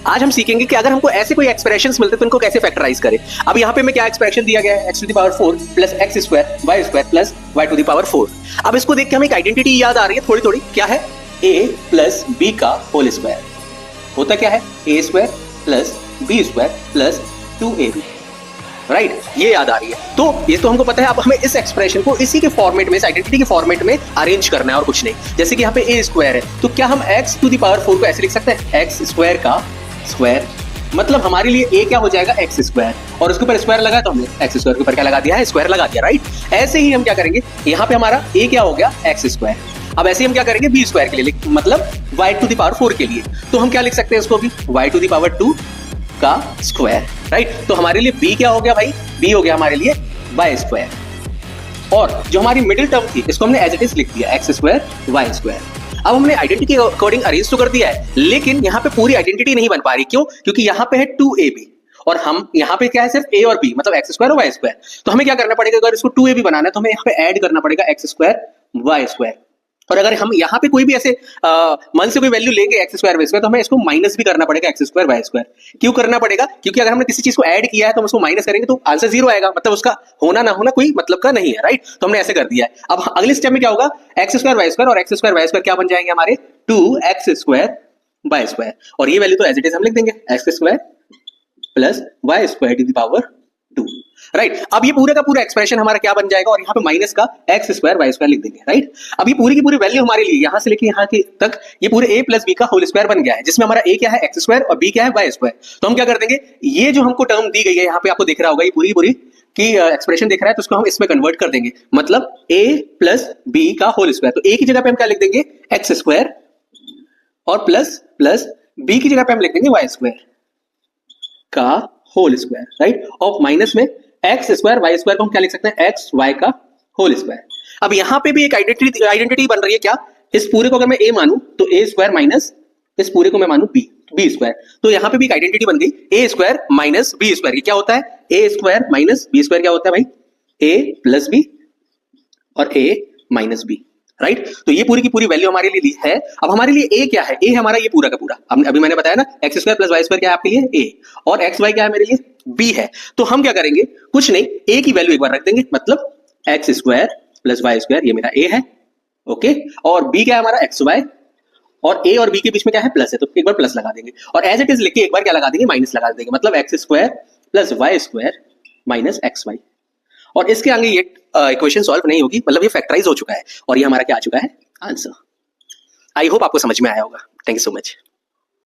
आज हम सीखेंगे कि अगर हमको ऐसे कोई एक्सप्रेशंस मिलते तो इनको कैसे फैक्टराइज करें। अब यहाँ पे मैं क्या एक्सप्रेशन दिया गया है, x to the power 4 plus x square y square plus y to the power 4। अब इसको देख के हमें एक आइडेंटिटी याद आ रही है थोड़ी थोड़ी, क्या है, a प्लस b का होल स्क्वायर होता क्या है, a square plus b square plus 2ab, right, ये याद आ रही है। तो ये तो हमको पता है। अब हमें इस एक्सप्रेशन को इसी के फॉर्मेट में, इस आइडेंटिटी के फॉर्मेट में अरेंज करना है और कुछ नहीं। जैसे कि यहाँ पे a स्क्वायर है तो क्या हम x टू द पावर 4 को ऐसे लिख सकते हैं, x स्क्वायर का स्क्वायर, मतलब हमारे लिए a क्या हो जाएगा, x स्क्वायर, और उसके ऊपर स्क्वायर लगा तो हमने x स्क्वायर के ऊपर क्या लगा दिया है, स्क्वायर लगा दिया, राइट। ऐसे ही हम क्या करेंगे, यहाँ पे हमारा a क्या हो गया, x स्क्वायर। अब ऐसे ही हम क्या करेंगे b स्क्वायर के लिए, मतलब y टू द पावर 4 के लिए, तो हम क्या लिख सकते हैं इसको भी, y टू द पावर 2 का स्क्वायर, राइट। तो हमारे लिए b क्या हो गया भाई, b हो गया हमारे लिए y स्क्वायर। और जो हमारी मिडिल टर्म थी इसको हमने एज इट इज लिख दिया, x स्क्वायर y स्क्वायर। अब हमने आइडेंटिटी के अकॉर्डिंग अरेंज तो कर दिया है, लेकिन यहाँ पे पूरी आइडेंटिटी नहीं बन पा रही, क्यों, क्योंकि यहाँ पे है 2ab और हम यहाँ पे क्या है, सिर्फ a और b, मतलब x स्क्वायर और y स्क्वायर। तो हमें क्या करना पड़ेगा, अगर इसको 2ab बनाना है तो हमें यहाँ पे ऐड करना पड़ेगा x स्क्वायर y स्क्वायर। और अगर हम यहाँ पे कोई भी ऐसे मन से कोई वैल्यू लेंगे x स्क्वायर वाई स्क्वायर, तो हमें इसको माइनस भी करना पड़ेगा x स्क्वायर वाई स्क्वायर। क्यों करना पड़ेगा, क्योंकि अगर हमने किसी चीज को ऐड किया है तो हम उसको माइनस करेंगे तो आंसर 0 आएगा, मतलब उसका होना ना होना कोई मतलब का नहीं है, राइट। तो हमने ऐसे कर दिया है। अब अगले स्टेप में क्या होगा, x स्क्वायर वाई स्क्वायर और x स्क्वायर वाई स्क्वायर क्या बन जाएंगे हमारे, 2x स्क्वायर वाई स्क्वायर, और ये वैल्यू तो एज इट इज हम लिख देंगे, x square plus y square to the power 2, right. अब ये पूरा का पूरा एक्सप्रेशन हमारा क्या बन जाएगा, और यहाँ पे माइनस का x स्क्वायर वाई स्क्वायर लिख देंगे, राइट। अब ये पूरी की पूरी वैल्यू हमारे लिए यहाँ से लेके यहाँ के तक ये पूरे a प्लस बी का होल स्क्वायर बन गया है, जिसमें हमारा a क्या है, x स्क्वायर, और b क्या है, वाई स्क्वायर। तो हम क्या कर देंगे, ये जो हमको टर्म दी गई है यहाँ पे आपको दिख रहा होगा, ये पूरी पूरी की एक्सप्रेशन दिख रहा है, तो उसको हम इसमें कन्वर्ट कर देंगे, मतलब a प्लस बी का होल स्क्वायर। तो a की जगह पे हम क्या लिख देंगे, x स्क्वायर, और प्लस प्लस b की जगह पे हम लिख देंगे वाई स्क्वायर का होल स्क्वायर, राइट। और माइनस में एक्स स्क्वायर वाई स्क्वायर को हम क्या लिख सकते हैं, एक्स वाई का होल स्क्वायर। अब यहाँ पे भी एक आइडेंटिटी बन रही है, क्या, इस पूरे को अगर मैं a मानूं तो a स्क्वायर माइनस इस पूरे को मैं मानूं b स्क्वायर, तो यहाँ पे भी एक आइडेंटिटी बन गई, a square minus b square. क्या होता है, a square minus b square क्या होता है भाई, a प्लस b और a माइनस b, राइट। तो ये पूरी की पूरी वैल्यू हमारे लिए है। अब हमारे लिए a क्या है, a हमारा ये पूरा का पूरा, अभी मैंने बताया ना, x square plus y square क्या है आपके लिए a, और एक्स वाई क्या है मेरे लिए b है। तो हम क्या करेंगे, कुछ नहीं, a की वैल्यू एक बार रख देंगे, मतलब x square plus y square, ये मेरा a है, ओके, और b क्या है हमारा एक्स वाई, और a और b के बीच में क्या है, प्लस है, तो एक बार प्लस लगा देंगे, और एज इट इज लिख के एक बार क्या लगा देंगे, माइनस लगा देंगे, मतलब x square plus y square minus x y. और इसके आगे ये इक्वेशन सॉल्व नहीं होगी, मतलब ये फैक्टराइज हो चुका है, और ये हमारा क्या आ चुका है, आंसर। आई होप आपको समझ में आया होगा। Thank you so much.